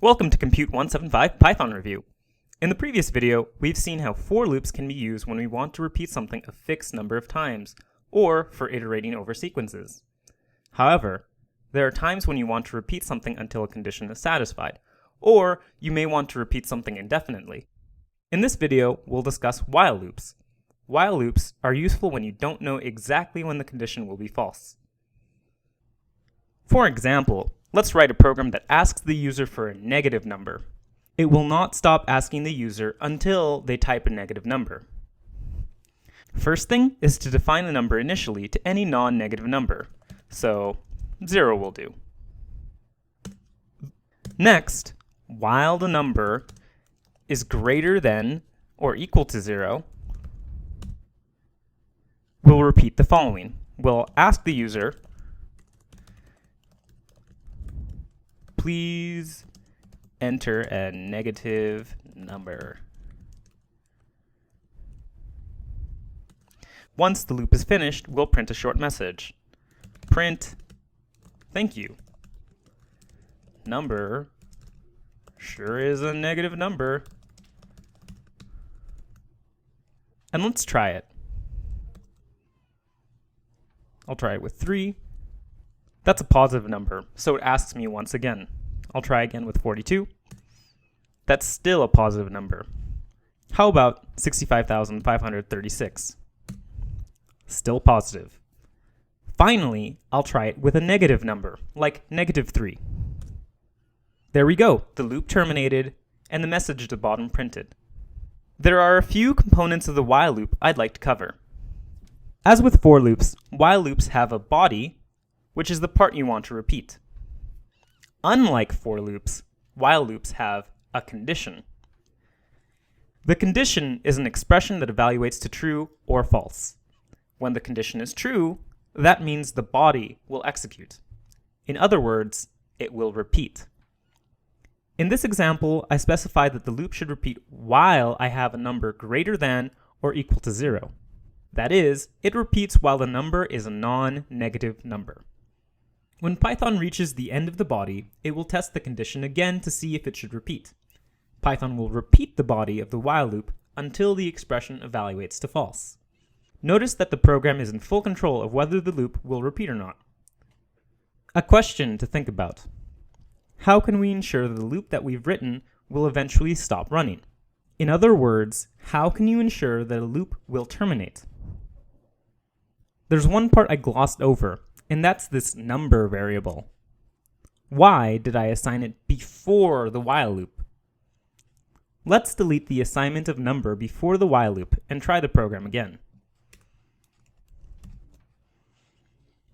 Welcome to Compute 175 Python Review. In the previous video, we've seen how for loops can be used when we want to repeat something a fixed number of times, or for iterating over sequences. However, there are times when you want to repeat something until a condition is satisfied, or you may want to repeat something indefinitely. In this video, we'll discuss while loops. While loops are useful when you don't know exactly when the condition will be false. For example, let's write a program that asks the user for a negative number. It will not stop asking the user until they type a negative number. First thing is to define the number initially to any non-negative number. So 0 will do. Next, while the number is greater than or equal to 0, we'll repeat the following. We'll ask the user, please enter a negative number. Once the loop is finished, we'll print a short message. Print, thank you. Number sure is a negative number. And let's try it. I'll try it with 3. That's a positive number, so it asks me once again. I'll try again with 42. That's still a positive number. How about 65,536? Still positive. Finally, I'll try it with a negative number, like -3. There we go, the loop terminated, and the message at the bottom printed. There are a few components of the while loop I'd like to cover. As with for loops, while loops have a body, which is the part you want to repeat. Unlike for loops, while loops have a condition. The condition is an expression that evaluates to true or false. When the condition is true, that means the body will execute. In other words, it will repeat. In this example, I specify that the loop should repeat while I have a number greater than or equal to 0. That is, it repeats while the number is a non-negative number. When Python reaches the end of the body, it will test the condition again to see if it should repeat. Python will repeat the body of the while loop until the expression evaluates to false. Notice that the program is in full control of whether the loop will repeat or not. A question to think about. How can we ensure that the loop that we've written will eventually stop running? In other words, how can you ensure that a loop will terminate? There's one part I glossed over, and that's this number variable. Why did I assign it before the while loop? Let's delete the assignment of number before the while loop and try the program again.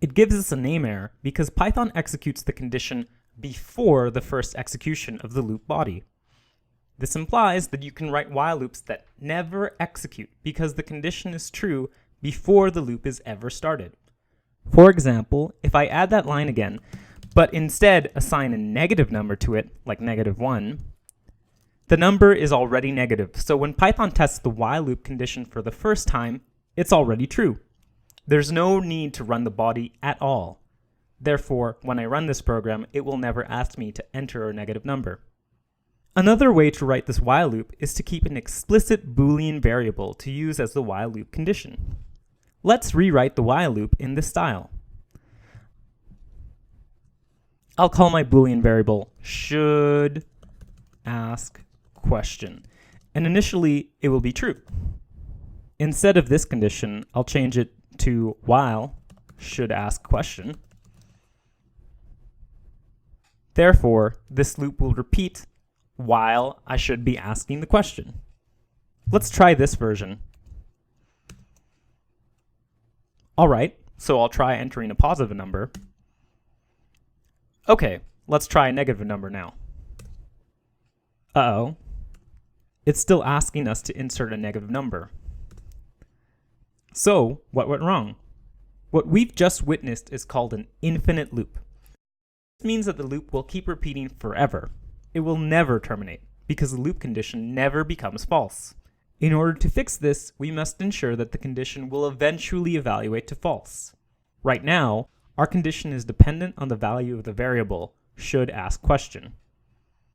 It gives us a name error because Python executes the condition before the first execution of the loop body. This implies that you can write while loops that never execute because the condition is true before the loop is ever started. For example, if I add that line again, but instead assign a negative number to it, like -1, the number is already negative, so when Python tests the while loop condition for the first time, it's already true. There's no need to run the body at all. Therefore, when I run this program, it will never ask me to enter a negative number. Another way to write this while loop is to keep an explicit Boolean variable to use as the while loop condition. Let's rewrite the while loop in this style. I'll call my Boolean variable should ask question, and initially it will be true. Instead of this condition, I'll change it to while should ask question. Therefore, this loop will repeat while I should be asking the question. Let's try this version. Alright, so I'll try entering a positive number. Okay, let's try a negative number now. Uh-oh. It's still asking us to insert a negative number. So, what went wrong? What we've just witnessed is called an infinite loop. This means that the loop will keep repeating forever. It will never terminate, because the loop condition never becomes false. In order to fix this, we must ensure that the condition will eventually evaluate to false. Right now, our condition is dependent on the value of the variable should ask question.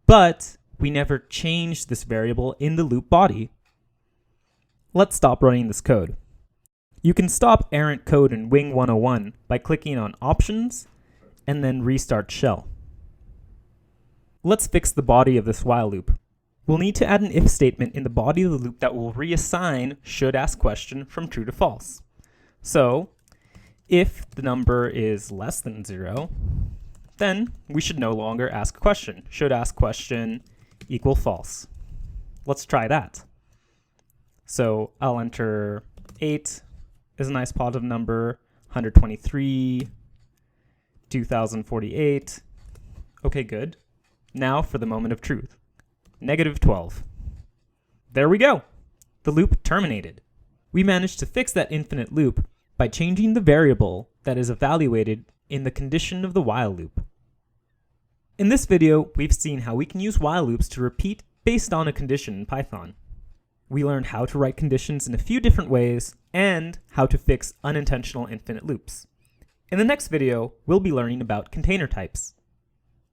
but we never changed this variable in the loop body. Let's stop running this code. You can stop errant code in Wing 101 by clicking on Options and then Restart Shell. Let's fix the body of this while loop. We'll need to add an if statement in the body of the loop that will reassign should ask question from true to false. So, if the number is less than 0, then we should no longer ask question. Should ask question equal false. Let's try that. So I'll enter 8 is a nice positive number, 123, 2048. Okay, good. Now for the moment of truth. -12. There we go. The loop terminated. We managed to fix that infinite loop by changing the variable that is evaluated in the condition of the while loop. In this video, we've seen how we can use while loops to repeat based on a condition in Python. We learned how to write conditions in a few different ways and how to fix unintentional infinite loops. In the next video, we'll be learning about container types.